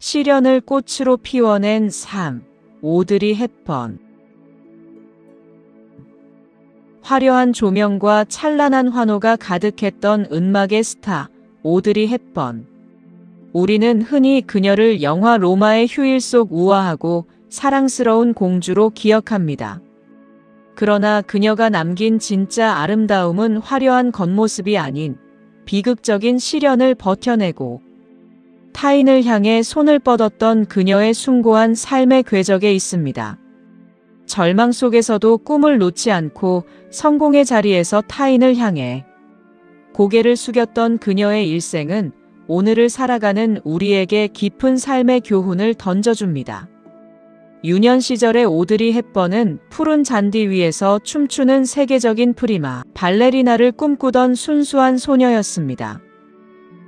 시련을 꽃으로 피워낸 삶, 오드리 헵번. 화려한 조명과 찬란한 환호가 가득했던 은막의 스타, 오드리 헵번. 우리는 흔히 그녀를 영화 로마의 휴일 속 우아하고 사랑스러운 공주로 기억합니다. 그러나 그녀가 남긴 진짜 아름다움은 화려한 겉모습이 아닌 비극적인 시련을 버텨내고 타인을 향해 손을 뻗었던 그녀의 숭고한 삶의 궤적에 있습니다. 절망 속에서도 꿈을 놓지 않고 성공의 자리에서 타인을 향해 고개를 숙였던 그녀의 일생은 오늘을 살아가는 우리에게 깊은 삶의 교훈을 던져줍니다. 유년 시절의 오드리 헵번은 푸른 잔디 위에서 춤추는 세계적인 프리마, 발레리나를 꿈꾸던 순수한 소녀였습니다.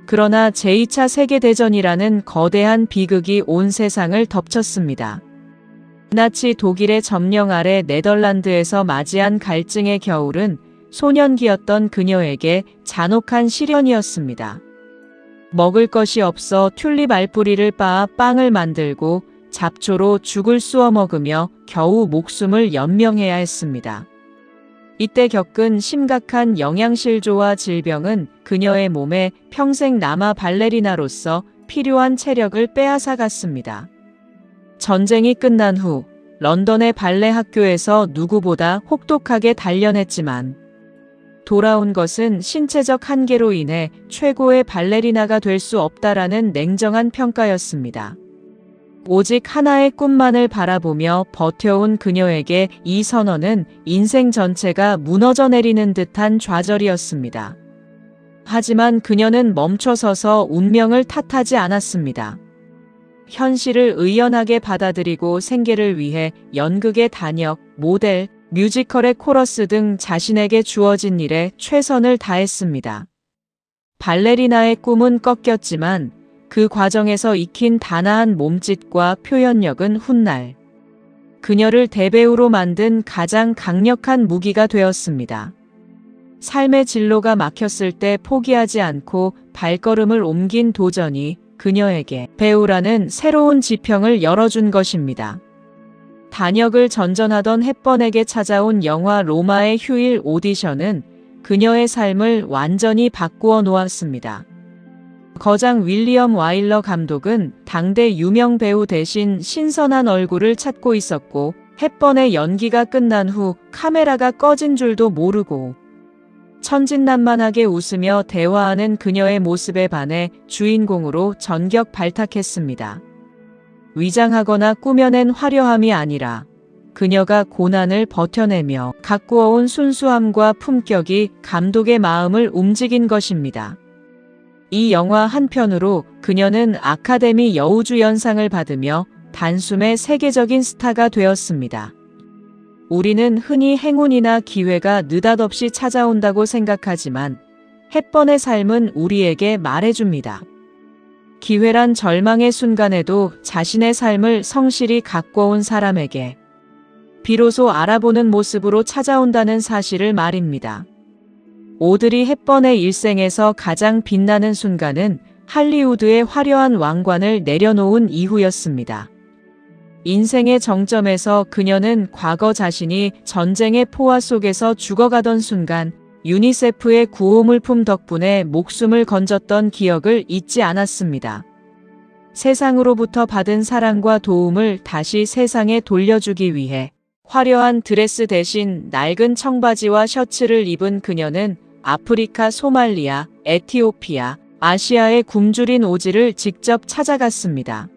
그러나 제2차 세계대전이라는 거대한 비극이 온 세상을 덮쳤습니다. 나치 독일의 점령 아래 네덜란드에서 맞이한 갈증의 겨울은 소년기였던 그녀에게 잔혹한 시련이었습니다. 먹을 것이 없어 튤립 알뿌리를 빻아 빵을 만들고 잡초로 죽을 쑤어 먹으며 겨우 목숨을 연명해야 했습니다. 이때 겪은 심각한 영양실조와 질병은 그녀의 몸에 평생 남아 발레리나로서 필요한 체력을 빼앗아 갔습니다. 전쟁이 끝난 후 런던의 발레 학교에서 누구보다 혹독하게 단련했지만 돌아온 것은 신체적 한계로 인해 최고의 발레리나가 될 수 없다라는 냉정한 평가였습니다. 오직 하나의 꿈만을 바라보며 버텨온 그녀에게 이 선언은 인생 전체가 무너져 내리는 듯한 좌절이었습니다. 하지만 그녀는 멈춰서서 운명을 탓하지 않았습니다. 현실을 의연하게 받아들이고 생계를 위해 연극의 단역, 모델, 뮤지컬의 코러스 등 자신에게 주어진 일에 최선을 다했습니다. 발레리나의 꿈은 꺾였지만 그 과정에서 익힌 단아한 몸짓과 표현력은 훗날 그녀를 대배우로 만든 가장 강력한 무기가 되었습니다. 삶의 진로가 막혔을 때 포기하지 않고 발걸음을 옮긴 도전이 그녀에게 배우라는 새로운 지평을 열어준 것입니다. 단역을 전전하던 헵번에게 찾아온 영화 로마의 휴일 오디션은 그녀의 삶을 완전히 바꾸어 놓았습니다. 거장 윌리엄 와일러 감독은 당대 유명 배우 대신 신선한 얼굴을 찾고 있었고 헵번의 연기가 끝난 후 카메라가 꺼진 줄도 모르고 천진난만하게 웃으며 대화하는 그녀의 모습에 반해 주인공으로 전격 발탁했습니다. 위장하거나 꾸며낸 화려함이 아니라 그녀가 고난을 버텨내며 가꾸어온 순수함과 품격이 감독의 마음을 움직인 것입니다. 이 영화 한편으로 그녀는 아카데미 여우주연상을 받으며 단숨에 세계적인 스타가 되었습니다. 우리는 흔히 행운이나 기회가 느닷없이 찾아온다고 생각하지만 헵번의 삶은 우리에게 말해줍니다. 기회란 절망의 순간에도 자신의 삶을 성실히 가꿔온 사람에게 비로소 알아보는 모습으로 찾아온다는 사실을 말입니다. 오드리 헵번의 일생에서 가장 빛나는 순간은 할리우드의 화려한 왕관을 내려놓은 이후였습니다. 인생의 정점에서 그녀는 과거 자신이 전쟁의 포화 속에서 죽어가던 순간 유니세프의 구호물품 덕분에 목숨을 건졌던 기억을 잊지 않았습니다. 세상으로부터 받은 사랑과 도움을 다시 세상에 돌려주기 위해 화려한 드레스 대신 낡은 청바지와 셔츠를 입은 그녀는 아프리카, 소말리아, 에티오피아, 아시아의 굶주린 오지를 직접 찾아갔습니다.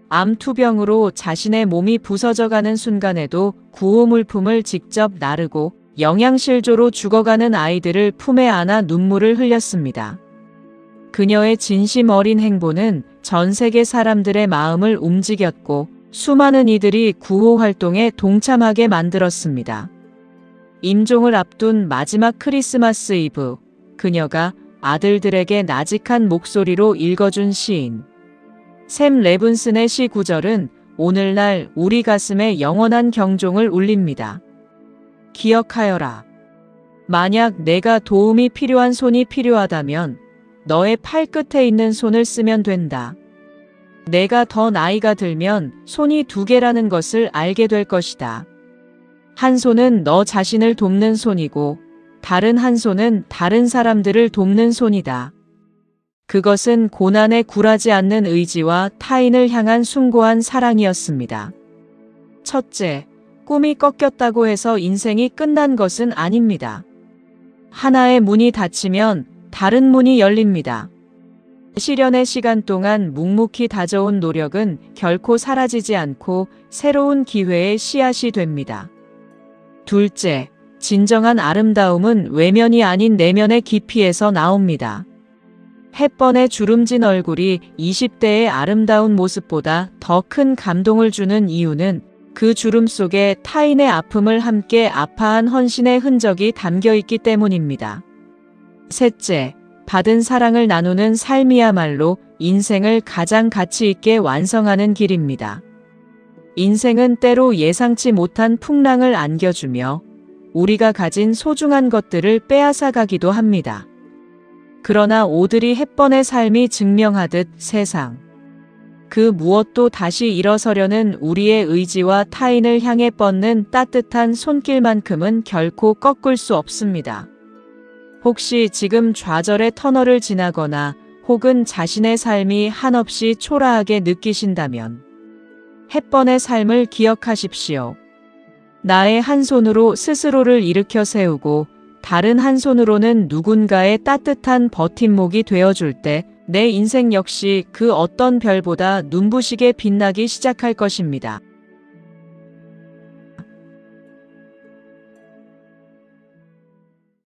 암투병으로 자신의 몸이 부서져가는 순간에도 구호물품을 직접 나르고 영양실조로 죽어가는 아이들을 품에 안아 눈물을 흘렸습니다. 그녀의 진심 어린 행보는 전 세계 사람들의 마음을 움직였고 수많은 이들이 구호 활동에 동참하게 만들었습니다. 임종을 앞둔 마지막 크리스마스 이브, 그녀가 아들들에게 나직한 목소리로 읽어준 시인 샘 레븐슨의 시 구절은 오늘날 우리 가슴에 영원한 경종을 울립니다. 기억하여라. 만약 내가 도움이 필요한 손이 필요하다면 너의 팔끝에 있는 손을 쓰면 된다. 내가 더 나이가 들면 손이 두 개라는 것을 알게 될 것이다. 한 손은 너 자신을 돕는 손이고 다른 한 손은 다른 사람들을 돕는 손이다. 그것은 고난에 굴하지 않는 의지와 타인을 향한 숭고한 사랑이었습니다. 첫째, 꿈이 꺾였다고 해서 인생이 끝난 것은 아닙니다. 하나의 문이 닫히면 다른 문이 열립니다. 시련의 시간 동안 묵묵히 다져온 노력은 결코 사라지지 않고 새로운 기회의 씨앗이 됩니다. 둘째, 진정한 아름다움은 외면이 아닌 내면의 깊이에서 나옵니다. 햇번의 주름진 얼굴이 20대의 아름다운 모습보다 더 큰 감동을 주는 이유는 그 주름 속에 타인의 아픔을 함께 아파한 헌신의 흔적이 담겨 있기 때문입니다. 셋째, 받은 사랑을 나누는 삶이야말로 인생을 가장 가치 있게 완성하는 길입니다. 인생은 때로 예상치 못한 풍랑을 안겨주며 우리가 가진 소중한 것들을 빼앗아 가기도 합니다. 그러나 오드리 헵번의 삶이 증명하듯 세상 그 무엇도 다시 일어서려는 우리의 의지와 타인을 향해 뻗는 따뜻한 손길만큼은 결코 꺾을 수 없습니다. 혹시 지금 좌절의 터널을 지나거나 혹은 자신의 삶이 한없이 초라하게 느끼신다면 헵번의 삶을 기억하십시오. 나의 한 손으로 스스로를 일으켜 세우고 다른 한 손으로는 누군가의 따뜻한 버팀목이 되어줄 때 내 인생 역시 그 어떤 별보다 눈부시게 빛나기 시작할 것입니다.